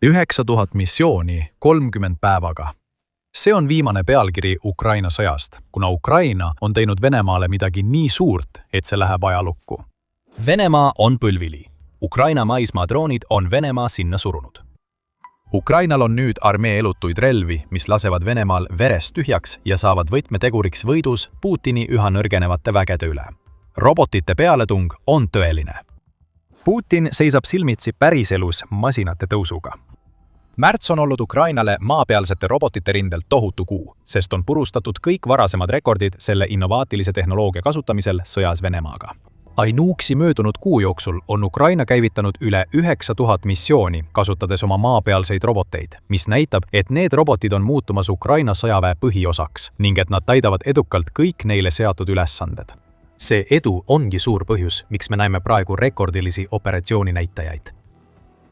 9000 missiooni 30 päevaga. See on viimane pealkiri Ukraina sõjast, kuna Ukraina on teinud Venemaale midagi nii suurt, et see läheb ajalukku. Venemaa on põlvili. Ukraina maismaadroonid on Venemaa sinna surunud. Ukrainal on nüüd armee elutuid relvi, mis lasevad Venemaal verest tühjaks ja saavad võtmeteguriks võidus Putini üha nõrgenevate vägede üle. Robotite pealetung on tõeline. Putin seisab silmitsi päriselus masinate tõusuga. Märts on olnud Ukrainale maapealsete robotite rindel tohutu kuu, sest on purustatud kõik varasemad rekordid selle innovaatilise tehnoloogia kasutamisel sõjas Venemaaga. Ainuüksi möödunud kuu jooksul on Ukraina käivitanud üle 9000 missiooni, kasutades oma maapealseid roboteid, mis näitab, et need robotid on muutumas Ukraina sõjaväe põhiosaks ning et nad täidavad edukalt kõik neile seatud ülesanded. See edu ongi suur põhjus, miks me näeme praegu rekordilisi operatsiooninäitajaid.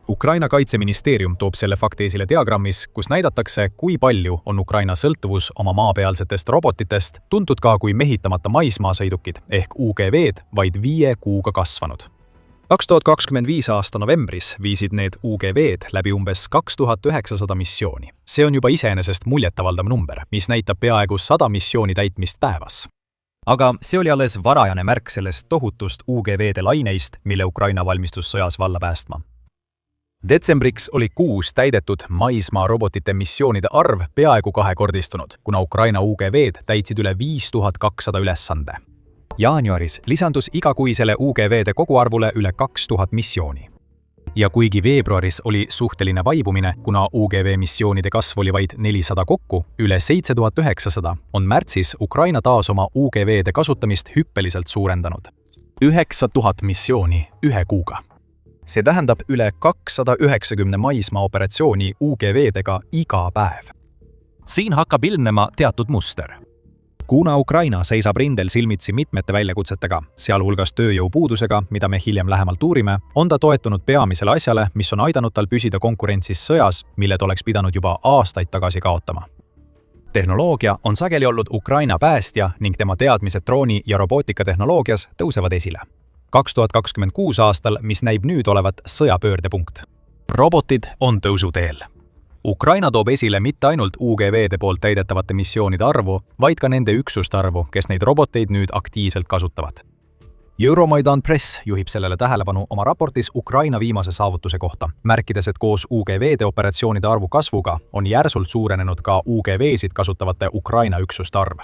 Ukraina kaitseministeerium toob selle fakti esile diagrammis, kus näidatakse, kui palju on Ukraina sõltuvus oma maapealsetest robotitest, tuntud ka kui mehitamata maismaasõidukid ehk UGV-d, vaid 5 kuuga kasvanud. 2025 aasta novembris viisid need UGV-d läbi umbes 2900 missiooni. See on juba iseenesest muljetavaldav number, mis näitab peaaegu 100 missiooni täitmist päevas. Aga see oli alles varajane märk sellest tohutust UGV-de laineist, mille Ukraina valmistus sõjas valla päästma. Detsembriks oli kuus täidetud maismaa robotite missioonide arv peaaegu kahekordistunud, kuna Ukraina UGV-d täitsid üle 5200 ülesande. Jaanuaris lisandus igakuisele UGV-de koguarvule üle 2000 missiooni. Ja kuigi veebruaris oli suhteline vaibumine, kuna UGV missioonide kasv oli vaid 400 kokku, üle 7900, on märtsis Ukraina taas oma UGV-de kasutamist hüppeliselt suurendanud. 9000 missiooni 1 kuuga. See tähendab üle 290 maismaa operatsiooni UGV-dega iga päev. Siin hakkab ilmnema teatud muster. Kuna Ukraina seisab rindel silmitsi mitmete väljakutsetega, sealhulgas tööjõupuudusega, mida me hiljem lähemalt uurime, on ta toetunud peamisele asjale, mis on aidanud tal püsida konkurentsis sõjas, mille ta oleks pidanud juba aastaid tagasi kaotama. Tehnoloogia on sageli olnud Ukraina päästja ning tema teadmised drooni- ja robootikatehnoloogias tõusevad esile. 2026 aastal, mis näib nüüd olevat sõjapöördepunkt. Robotid on tõusuteel. Ukraina toob esile mitte ainult UGV-de poolt täidetavate missioonide arvu, vaid ka nende üksuste arvu, kes neid roboteid nüüd aktiivselt kasutavad. Euromaidan Press juhib sellele tähelepanu oma raportis Ukraina viimase saavutuse kohta, märkides, et koos UGV-de operatsioonide arvu kasvuga on järsult suurenenud ka UGV-sid kasutavate Ukraina üksuste arv.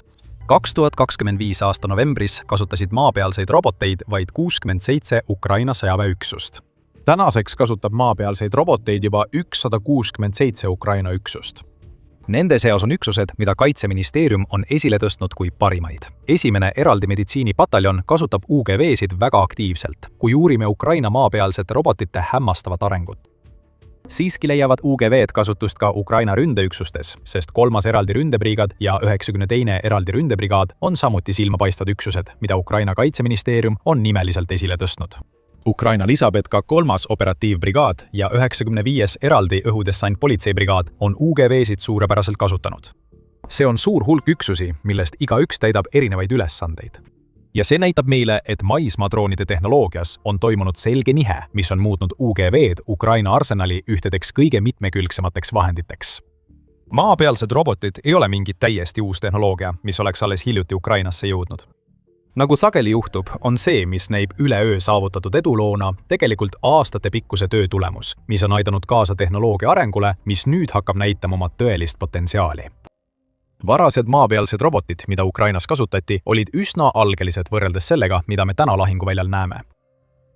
2025 aasta novembris kasutasid maapealseid roboteid vaid 67 Ukraina sõjaväeüksust. Tänaseks kasutab maapealseid roboteid juba 167 Ukraina üksust. Nende seas on üksused, mida Kaitseministeerium on esile tõstnud kui parimaid. Esimene eraldi meditsiinipataljon kasutab UGV-sid väga aktiivselt, kui uurime Ukraina maapealsete robotite hämmastavat arengut. Siiski leiavad UGV-d kasutust ka Ukraina ründeüksustes, sest 3. eraldi ründebrigaad ja 92. eraldi ründebrigaad on samuti silmapaistvad üksused, mida Ukraina kaitseministeerium on nimeliselt esile tõstnud. Ukraina lisab, et ka 3. operatiivbrigaad ja 95. eraldi õhudessantpolitseibrigaad on UGV-sid suurepäraselt kasutanud. See on suur hulk üksusi, millest igaüks täidab erinevaid ülesandeid. Ja see näitab meile, et maismaadroonide tehnoloogias on toimunud selge nihe, mis on muutnud UGV-d Ukraina arsenali ühtedeks kõige mitmekülgsemateks vahenditeks. Maapealsed robotid ei ole mingi täiesti uus tehnoloogia, mis oleks alles hiljuti Ukrainasse jõudnud. Nagu sageli juhtub, on see, mis näib üleöö saavutatud eduloona, tegelikult aastatepikkuse töö tulemus, mis on aidanud kaasa tehnoloogia arengule, mis nüüd hakkab näitama oma tõelist potentsiaali. Varased maapealsed robotid, mida Ukrainas kasutati, olid üsna algelised võrreldes sellega, mida me täna lahinguväljal näeme.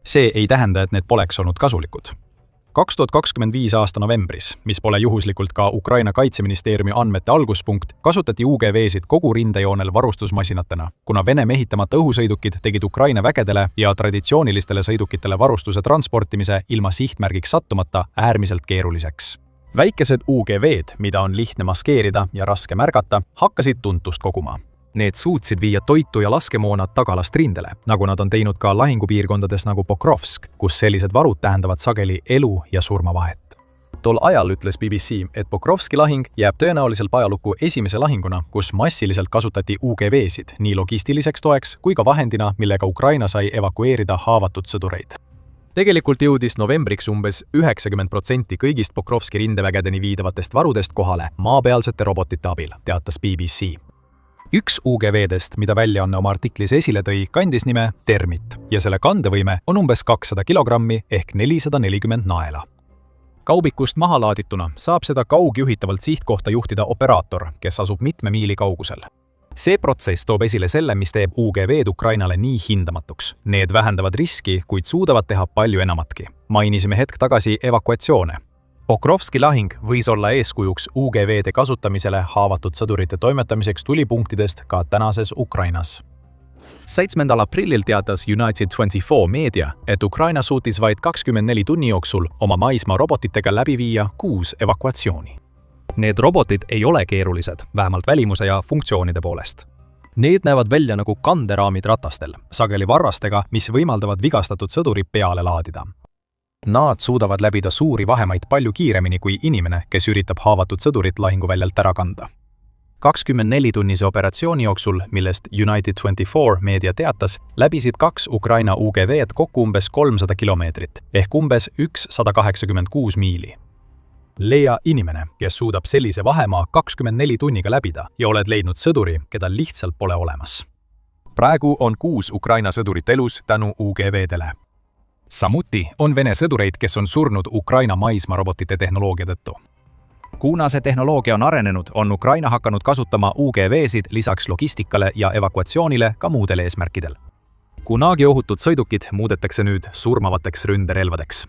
See ei tähenda, et need poleks olnud kasulikud. 2025 aasta novembris, mis pole juhuslikult ka Ukraina kaitseministeeriumi andmete alguspunkt, kasutati UGV-sid kogu rindejoonel varustusmasinatena, kuna Vene mehitamata õhusõidukid tegid Ukraina vägedele ja traditsioonilistele sõidukitele varustuse transportimise ilma sihtmärgiks sattumata äärmiselt keeruliseks. Väikesed UGV-d, mida on lihtne maskeerida ja raske märgata, hakkasid tuntust koguma. Need suutsid viia toitu ja laskemoonad tagalast rindele, nagu nad on teinud ka lahingupiirkondades nagu Pokrovsk, kus sellised varud tähendavad sageli elu ja surma vahet. Tol ajal ütles BBC, et Pokrovski lahing jääb tõenäoliselt ajalukku esimese lahinguna, kus massiliselt kasutati UGV-sid nii logistiliseks toeks kui ka vahendina, millega Ukraina sai evakueerida haavatud sõdureid. Tegelikult jõudis novembriks umbes 90% kõigist Pokrovski rindevägedeni viidavatest varudest kohale maapealsete robotite abil, teatas BBC. Üks UGV-dest, mida väljaanne oma artiklis esile tõi, kandis nime Termit ja selle kandevõime on umbes 200 kilogrammi ehk 440 naela. Kaubikust maha laadituna saab seda kaugjuhitavalt sihtkohta juhtida operaator, kes asub mitme miili kaugusel. See protsess toob esile selle, mis teeb UGV-d Ukrainale nii hindamatuks. Need vähendavad riski, kuid suudavad teha palju enamatki. Mainisime hetk tagasi evakuatsioone. Pokrovski lahing võis olla eeskujuks UGV-de kasutamisele haavatud sõdurite toimetamiseks tulipunktidest ka tänases Ukrainas. 7. aprillil teatas United24 meedia, et Ukraina suutis vaid 24 tunni jooksul oma maismaa robotitega läbi viia 6 evakuatsiooni. Need robotid ei ole keerulised, vähemalt välimuse ja funktsioonide poolest. Need näevad välja nagu kanderaamid ratastel, sageli varrastega, mis võimaldavad vigastatud sõduri peale laadida. Nad suudavad läbida suuri vahemaid palju kiiremini kui inimene, kes üritab haavatud sõdurit lahinguväljalt ära kanda. 24-tunnise operatsiooni jooksul, millest United24 meedia teatas, läbisid 2 Ukraina UGV-d kokku umbes 300 kilomeetrit ehk umbes 186 miili. Leia inimene, kes suudab sellise vahemaa 24 tunniga läbida ja oled leidnud sõduri, keda lihtsalt pole olemas. Praegu on 6 Ukraina sõdurit elus tänu UGV-dele. Samuti on Vene sõdureid, kes on surnud Ukraina maismaarobotite tehnoloogia tõttu. Kuna see tehnoloogia on arenenud, on Ukraina hakanud kasutama UGV-sid lisaks logistikale ja evakuatsioonile ka muudel eesmärkidel. Kunagi ohutud sõidukid muudetakse nüüd surmavateks ründerelvadeks.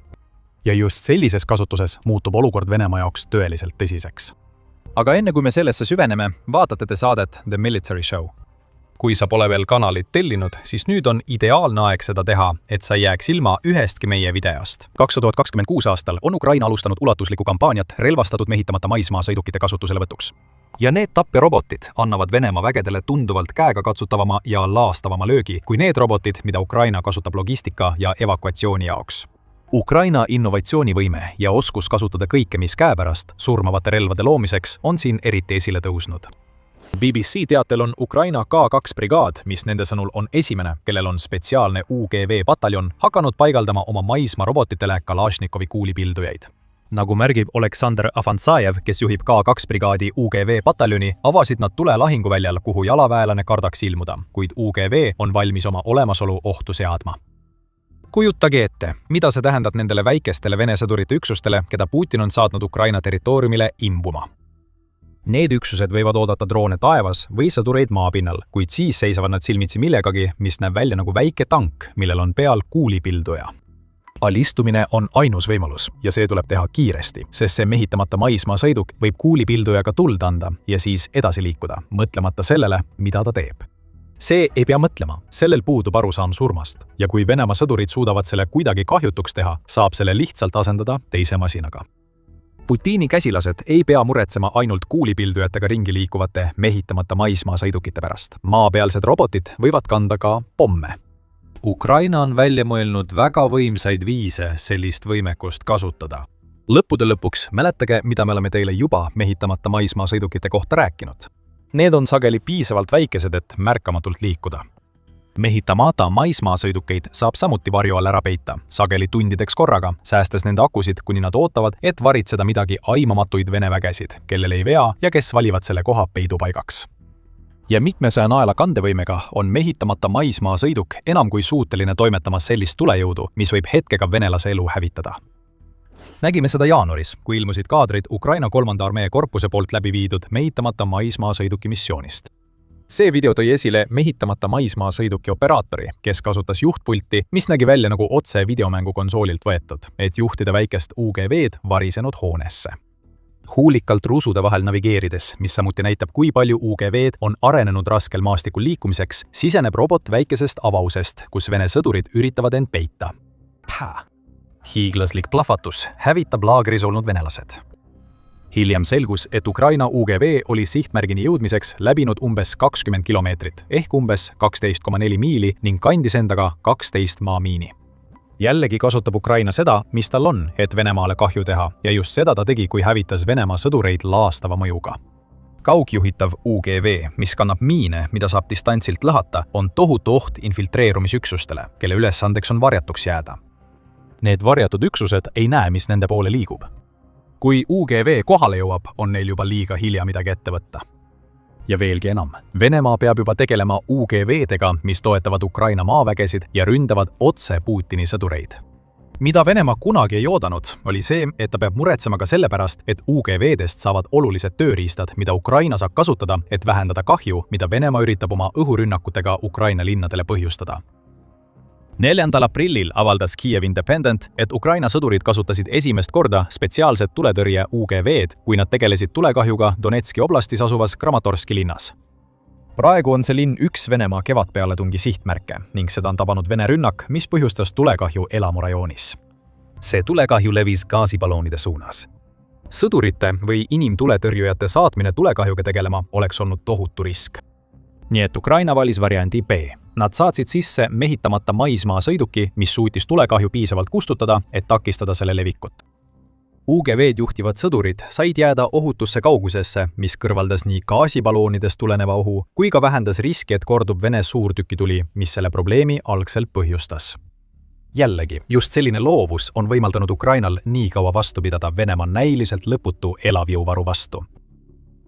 Ja just sellises kasutuses muutub olukord Venemaa jaoks tõeliselt tõsiseks. Aga enne kui me sellesse süveneme, vaatate te saadet The Military Show. Kui sa pole veel kanalit tellinud, siis nüüd on ideaalne aeg seda teha, et sa jääks ilma ühestki meie videost. 2026 aastal on Ukraina alustanud ulatuslikku kampaaniat relvastatud mehitamata maismaasõidukite kasutuselevõtuks. Ja need tapjarobotid annavad Venemaa vägedele tunduvalt käegakatsutavama ja laastavama löögi kui need robotid, mida Ukraina kasutab logistika ja evakuatsiooni jaoks. Ukraina innovatsioonivõime ja oskus kasutada kõike, mis käepärast surmavate relvade loomiseks on siin eriti esile tõusnud. BBC teatel on Ukraina K2 brigaad, mis nende sõnul on esimene, kellel on spetsiaalne UGV-pataljon, hakanud paigaldama oma maismaarobotitele Kalašnikovi kuulipildujaid. Nagu märgib Oleksandr Afantsajev, kes juhib K2 brigaadi UGV-pataljoni, avasid nad tule lahinguväljal, kuhu jalaväelane kardaks ilmuda, kuid UGV on valmis oma olemasolu ohtu seadma. Kujutage ette, mida see tähendab nendele väikestele Vene sõdurite üksustele, keda Putin on saatnud Ukraina territooriumile imbuma. Need üksused võivad oodata droone taevas või sõdureid maapinnal, kuid siis seisavad nad silmitsi millegagi, mis näeb välja nagu väike tank, millel on peal kuulipilduja. Alistumine on ainus võimalus ja see tuleb teha kiiresti, sest see mehitamata maismaasõiduk võib kuulipildujaga tuld anda ja siis edasi liikuda, mõtlemata sellele, mida ta teeb. See ei pea mõtlema, sellel puudub arusaam surmast ja kui Venemaa sõdurid suudavad selle kuidagi kahjutuks teha, saab selle lihtsalt asendada teise masinaga. Putini käsilased ei pea muretsema ainult kuulipildujatega ringi liikuvate mehitamata maismaasõidukite pärast. Maapealsed robotid võivad kanda ka pomme. Ukraina on välja mõelnud väga võimsaid viise sellist võimekust kasutada. Lõppude lõpuks mäletage, mida me oleme teile juba mehitamata maismaasõidukite kohta rääkinud. Need on sageli piisavalt väikesed, et märkamatult liikuda. Mehitamata maismaasõidukeid saab samuti varju all ära peita, sageli tundideks korraga, säästes nende akusid, kuni nad ootavad, et varitseda midagi aimamatuid Vene vägesid, kellel ei vea ja kes valivad selle koha peidupaigaks. Ja mitmesaja naela kandevõimega on mehitamata maismaasõiduk enam kui suuteline toimetamas sellist tulejõudu, mis võib hetkega venelase elu hävitada. Nägime seda jaanuaris, kui ilmusid kaadrid Ukraina 3. armee korpuse poolt läbi viidud mehitamata maismaasõiduki missioonist. See video tõi esile mehitamata maismaasõiduki operaatori, kes kasutas juhtpulti, mis nägi välja nagu otse videomängu konsoolilt võetud, et juhtida väikest UGV-d varisenud hoonesse. Huulikalt rusude vahel navigeerides, mis samuti näitab, kui palju UGV-d on arenenud raskel maastikul liikumiseks, siseneb robot väikesest avausest, kus Vene sõdurid üritavad end peita. Hiiglaslik plahvatus hävitab laagris olnud venelased. Hiljem selgus, et Ukraina UGV oli sihtmärgini jõudmiseks läbinud umbes 20 kilomeetrit ehk umbes 12,4 miili ning kandis endaga 12 maamiini. Jällegi kasutab Ukraina seda, mis tal on, et Venemaale kahju teha ja just seda ta tegi, kui hävitas Venemaa sõdureid laastava mõjuga. Kaugjuhitav UGV, mis kannab miine, mida saab distantsilt lõhata, on tohutu oht infiltreerumisüksustele, kelle ülesandeks on varjatuks jääda. Need varjatud üksused ei näe, mis nende poole liigub. Kui UGV kohale jõuab, on neil juba liiga hilja midagi ette võtta. Ja veelgi enam, Venemaa peab juba tegelema UGV-dega, mis toetavad Ukraina maavägesid ja ründavad otse Putini sõdureid. Mida Venemaa kunagi ei oodanud, oli see, et ta peab muretsema ka sellepärast, et UGV-dest saavad olulised tööriistad, mida Ukraina saab kasutada, et vähendada kahju, mida Venemaa üritab oma õhurünnakutega Ukraina linnadele põhjustada. 4. aprillil avaldas Kiev Independent, et Ukraina sõdurid kasutasid esimest korda spetsiaalset tuletõrje UGV-d, kui nad tegelesid tulekahjuga Donetski oblastis asuvas Kramatorski linnas. Praegu on see linn üks Venemaa kevadpealetungi sihtmärke ning seda on tabanud Vene rünnak, mis põhjustas tulekahju elamurajoonis. See tulekahju levis gaasibaloonide suunas. Sõdurite või inimtuletõrjujate saatmine tulekahjuga tegelema oleks olnud tohutu risk. Nii et Ukraina valis variandi B. Nad saatsid sisse mehitamata maismaa sõiduki, mis suutis tulekahju piisavalt kustutada, et takistada selle levikut. UGV-d juhtivad sõdurid said jääda ohutusse kaugusesse, mis kõrvaldas nii gaasibaloonidest tuleneva ohu, kui ka vähendas riski, et kordub Vene suurtükituli, mis selle probleemi algselt põhjustas. Jällegi, just selline loovus on võimaldanud Ukrainal nii kaua vastu pidada Venemaa näiliselt lõputu elavjõuvaru vastu.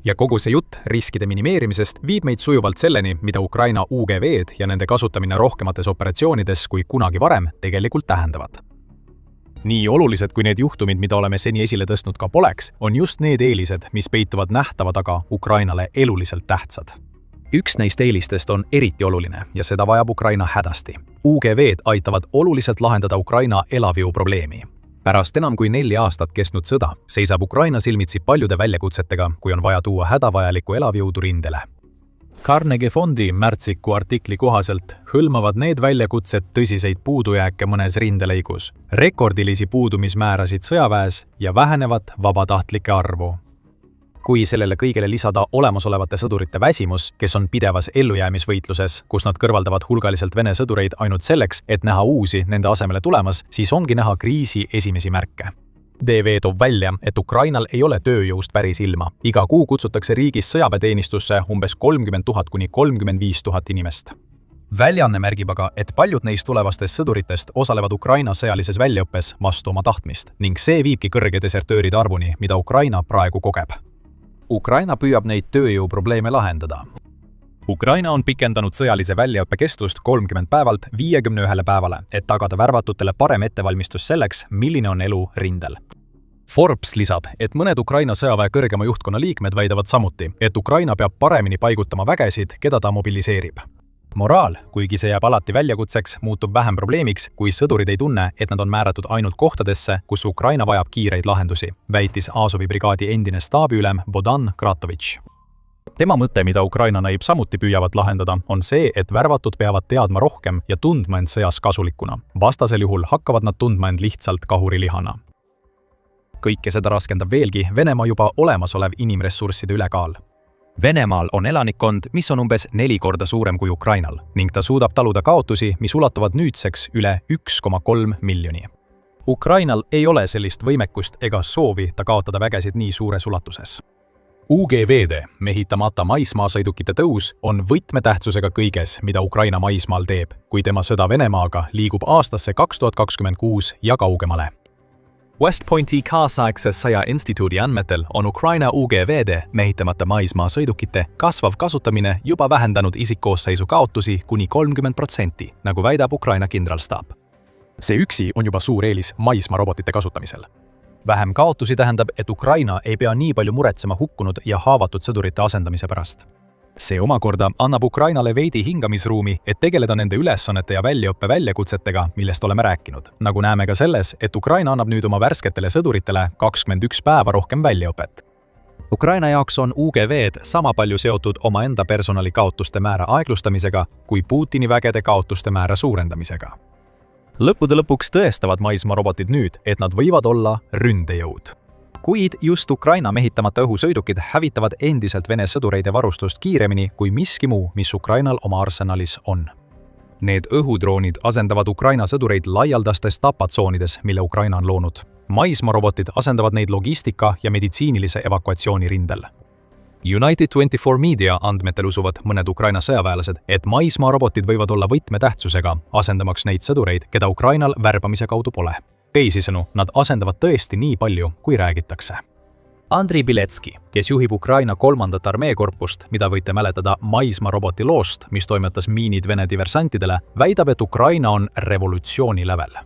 Ja kogu see jutt riskide minimeerimisest viib meid sujuvalt selleni, mida Ukraina UGV-d ja nende kasutamine rohkemates operatsioonides kui kunagi varem tegelikult tähendavad. Nii olulised kui need juhtumid, mida oleme seni esile tõstnud ka poleks, on just need eelised, mis peituvad nähtava taga Ukrainale eluliselt tähtsad. Üks neist eelistest on eriti oluline ja seda vajab Ukraina hädasti. UGV-d aitavad oluliselt lahendada Ukraina elavjõu probleemi. Pärast enam kui 4 aastat kestnud sõda seisab Ukraina silmitsi paljude väljakutsetega, kui on vaja tuua hädavajalikku elavjõudu rindele. Carnegie fondi märtsiku artikli kohaselt hõlmavad need väljakutsed tõsiseid puudujääke mõnes rindelõigus, rekordilisi puudumismäärasid sõjaväes ja vähenevat vabatahtlike arvu. Kui sellele kõigele lisada olemasolevate sõdurite väsimus, kes on pidevas ellujäämisvõitluses, kus nad kõrvaldavad hulgaliselt Vene sõdureid ainult selleks, et näha uusi nende asemele tulemas, siis ongi näha kriisi esimesi märke. DV toob välja, et Ukrainal ei ole tööjõust päris ilma. Iga kuu kutsutakse riigis sõjaväeteenistusse umbes 30 000 kuni 35 000 inimest. Väljanne märgib aga, et paljud neist tulevastest sõduritest osalevad Ukraina sõjalises väljaõppes vastu oma tahtmist ning see viibki kõrge desertööride arvuni, mida Ukraina praegu kogeb. Ukraina püüab neid tööjõuprobleeme lahendada. Ukraina on pikendanud sõjalise väljaõppe kestust 30 päevalt 51 päevale, et tagada värvatutele parem ettevalmistus selleks, milline on elu rindel. Forbes lisab, et mõned Ukraina sõjaväe kõrgema juhtkonna liikmed väidavad samuti, et Ukraina peab paremini paigutama vägesid, keda ta mobiliseerib. Moraal, kuigi see jääb alati väljakutseks, muutub vähem probleemiks, kui sõdurid ei tunne, et nad on määratud ainult kohtadesse, kus Ukraina vajab kiireid lahendusi, väitis Azovi brigaadi endine staabiülem Bodan Kratovitš. Tema mõte, mida Ukraina näib samuti püüavad lahendada, on see, et värvatud peavad teadma rohkem ja tundma end sõjas kasulikuna. Vastasel juhul hakkavad nad tundma end lihtsalt kahurilihana. Kõike seda raskendab veelgi Venemaa juba olemasolev inimressursside ülekaal. Venemaal on elanikkond, mis on umbes 4 korda suurem kui Ukrainal ning ta suudab taluda kaotusi, mis ulatuvad nüüdseks üle 1,3 miljoni. Ukrainal ei ole sellist võimekust ega soovi ta kaotada vägesid nii suures ulatuses. UGV-de mehitamata maismaasõidukite tõus on võtmetähtsusega kõiges, mida Ukraina maismaal teeb, kui tema sõda Venemaaga liigub aastasse 2026 ja kaugemale. West Pointi kaasaegse sõjainstituudi andmetel on Ukraina UGV-de mehitamata maismaasõidukite kasvav kasutamine juba vähendanud isikkoosseisu kaotusi kuni 30%, nagu väidab Ukraina kindralstaap. See üksi on juba suur eelis maismaarobotite kasutamisel. Vähem kaotusi tähendab, et Ukraina ei pea nii palju muretsema hukkunud ja haavatud sõdurite asendamise pärast. See omakorda annab Ukrainale veidi hingamisruumi, et tegeleda nende ülesannete ja väljaõppe väljakutsetega, millest oleme rääkinud. Nagu näeme ka selles, et Ukraina annab nüüd oma värsketele sõduritele 21 päeva rohkem väljaõpet. Ukraina jaoks on UGV-d sama palju seotud omaenda personali kaotuste määra aeglustamisega kui Putini vägede kaotuste määra suurendamisega. Lõppude lõpuks tõestavad maismaarobotid nüüd, et nad võivad olla ründejõud. Kuid just Ukraina mehitamata õhusõidukid hävitavad endiselt Vene sõdureide varustust kiiremini kui miski muu, mis Ukrainal oma arsenalis on. Need õhudroonid asendavad Ukraina sõdureid laialdastes tapatsoonides, mille Ukraina on loonud. Maismaarobotid asendavad neid logistika ja meditsiinilise evakuatsiooni rindel. United 24 Media andmetel usuvad mõned Ukraina sõjaväelased, et maismaarobotid võivad olla võtmetähtsusega, asendamaks neid sõdureid, keda Ukrainal värbamise kaudu pole. Teisisõnu, nad asendavad tõesti nii palju, kui räägitakse. Andriy Biletski, kes juhib Ukraina 3. armeekorpust, mida võite mäletada maismaaroboti loost, mis toimetas miinid Vene diversantidele, väidab, et Ukraina on revolutsiooni lävel.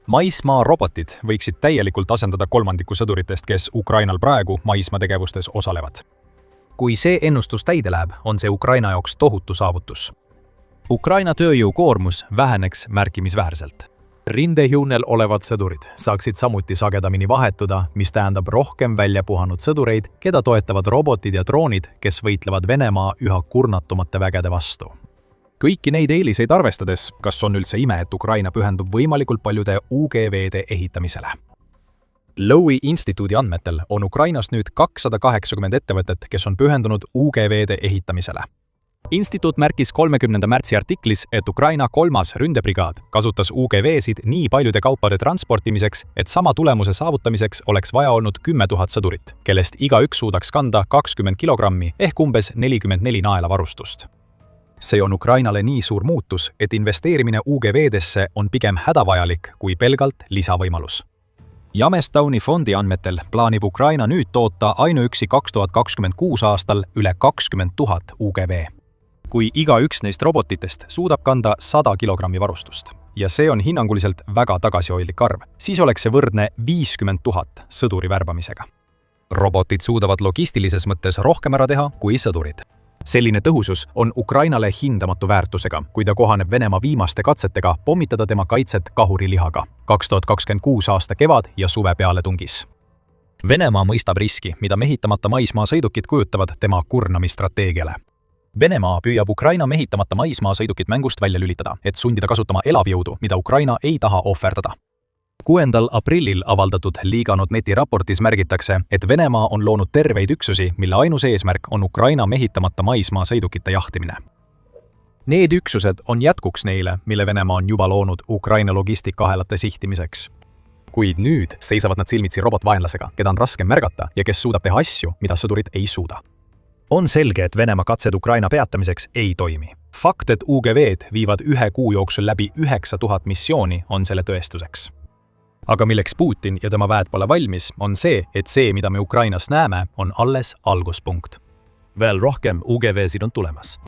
Maismaarobotid võiksid täielikult asendada kolmandiku sõduritest, kes Ukrainal praegu maismaategevustes osalevad. Kui see ennustus täide läheb, on see Ukraina jaoks tohutu saavutus. Ukraina tööjõukoormus väheneks märkimisväärselt. Rindejuunel olevad sõdurid saaksid samuti sagedamini vahetuda, mis tähendab rohkem välja puhanud sõdureid, keda toetavad robotid ja droonid, kes võitlevad Venemaa üha kurnatumate vägede vastu. Kõiki neid eeliseid arvestades, kas on üldse ime, et Ukraina pühendub võimalikult paljude UGV-de ehitamisele? Lowy instituudi andmetel on Ukrainas nüüd 280 ettevõtet, kes on pühendunud UGV-de ehitamisele. Instituut märkis 30. märtsi artiklis, et Ukraina 3. ründebrigaad kasutas UGV-sid nii paljude kaupade transportimiseks, et sama tulemuse saavutamiseks oleks vaja olnud 10 000 sõdurit, kellest igaüks suudaks kanda 20 kilogrammi ehk umbes 44 naela varustust. See on Ukrainale nii suur muutus, et investeerimine UGV-desse on pigem hädavajalik kui pelgalt lisavõimalus. Jamestowni fondi andmetel plaanib Ukraina nüüd toota ainuüksi 2026 aastal üle 20 000 UGV. Kui igaüks neist robotitest suudab kanda 100 kilogrammi varustust, ja see on hinnanguliselt väga tagasihoidlik arv, siis oleks see võrdne 50 000 sõduri värbamisega. Robotid suudavad logistilises mõttes rohkem ära teha kui sõdurid. Selline tõhusus on Ukrainale hindamatu väärtusega, kui ta kohaneb Venemaa viimaste katsetega pommitada tema kaitset kahurilihaga 2026 aasta kevad- ja suve pealetungis. Venemaa mõistab riski, mida mehitamata maismaasõidukid kujutavad tema kurnamistrateegiale. Venemaa püüab Ukraina mehitamata maismaasõidukid mängust välja lülitada, et sundida kasutama elavjõudu, mida Ukraina ei taha ohverdada. 6. aprillil avaldatud Liiga.net-i raportis märgitakse, et Venemaa on loonud terveid üksusi, mille ainus eesmärk on Ukraina mehitamata maismaasõidukite jahtimine. Need üksused on jätkuks neile, mille Venemaa on juba loonud Ukraina logistikahelate sihtimiseks. Kuid nüüd seisavad nad silmitsi robotvaenlasega, keda on raskem märgata ja kes suudab teha asju, mida sõdurid ei suuda. On selge, et Venemaa katsed Ukraina peatamiseks ei toimi. Fakt, et UGV-d viivad 1 kuu jooksul läbi 9000 missiooni, on selle tõestuseks. Aga milleks Putin ja tema väed pole valmis, on see, et see, mida me Ukrainas näeme, on alles alguspunkt. Veel rohkem UGV-sid on tulemas.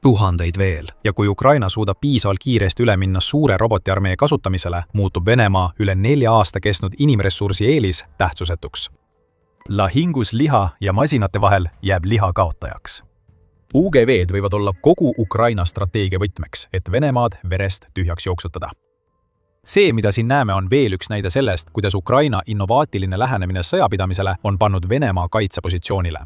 Tuhandeid veel, ja kui Ukraina suudab piisavalt kiiresti üle minna suure robotiarmee kasutamisele, muutub Venemaa üle 4 aasta kestnud inimressursi eelis tähtsusetuks. Lahingus liha ja masinate vahel jääb liha kaotajaks. UGV-d võivad olla kogu Ukraina strateegia võtmeks, et Venemaad verest tühjaks jooksutada. See, mida siin näeme, on veel üks näide sellest, kuidas Ukraina innovaatiline lähenemine sõjapidamisele on pannud Venemaa kaitsepositsioonile.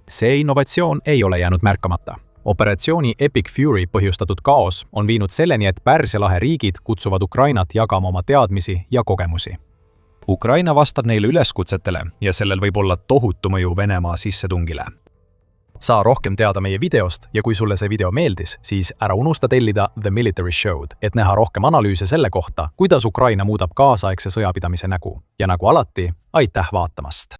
See innovatsioon ei ole jäänud märkamata. Operatsiooni Epic Fury põhjustatud kaos on viinud selleni, et Pärsia lahe riigid kutsuvad Ukrainat jagama oma teadmisi ja kogemusi. Ukraina vastab neile üleskutsetele ja sellel võib olla tohutu mõju Venemaa sissetungile. Saa rohkem teada meie videost ja kui sulle see video meeldis, siis ära unusta tellida The Military Show'd, et näha rohkem analüüse selle kohta, kuidas Ukraina muudab kaasaegse sõjapidamise nägu. Ja nagu alati, aitäh vaatamast!